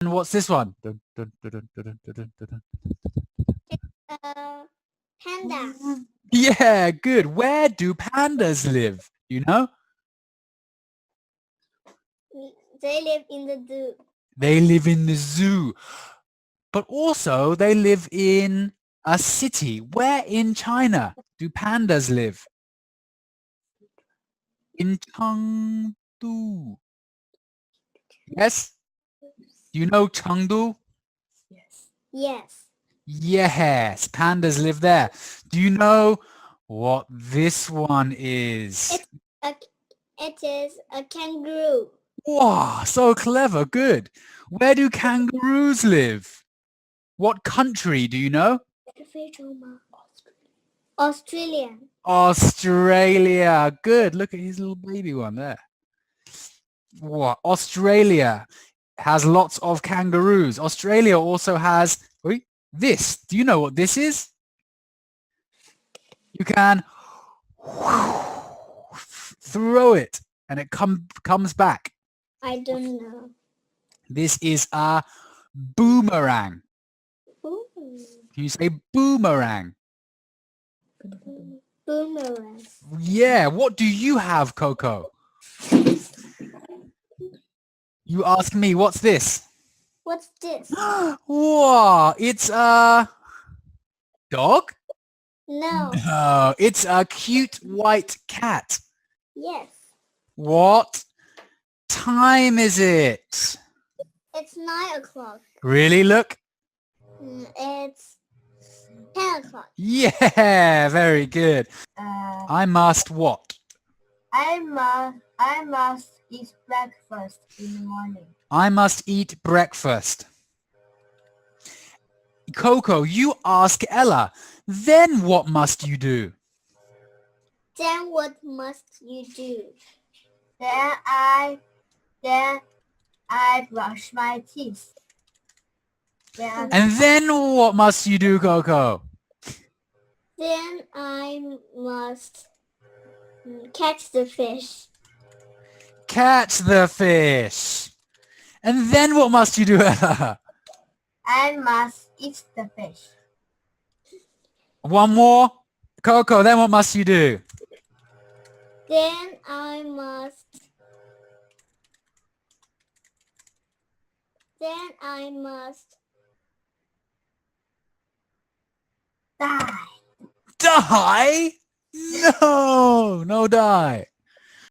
And what's this one? Dun, dun, dun, dun, dun, dun, dun, dun, dun. Panda. Yeah, good. Where do pandas live? You know? They live in the zoo. They live in the zoo. But also they live in a city. Where in China do pandas live? In Chengdu. Yes? Do you know Chengdu? Yes. Yes, pandas live there. Do you know what this one is? It is a kangaroo. Wow, so clever. Good. Where do kangaroos live? What country do you know? Australian. Australia. Good. Look at his little baby one there. What? Australia has lots of kangaroos. Australia also has this. Do you know what this is? You can throw it and it comes back. I don't know. This is a boomerang. Ooh. Can you say boomerang? Boomerang. Yeah. What do you have, Coco? You ask me, what's this? What's this? Wow, it's a dog? No. No, it's a cute white cat. Yes. What time is it? It's 9 o'clock. Really? Look. It's 10 o'clock. Yeah, very good. I must what? I must eat breakfast in the morning. I must eat breakfast. Coco, you ask Ella, then what must you do? Then what must you do? Then I brush my teeth. And then what must you do, Coco? Then I must catch the fish. Catch the fish. And then what must you do, Ella? I must eat the fish. One more. Coco, then what must you do? Then I must die. Die? No, no die.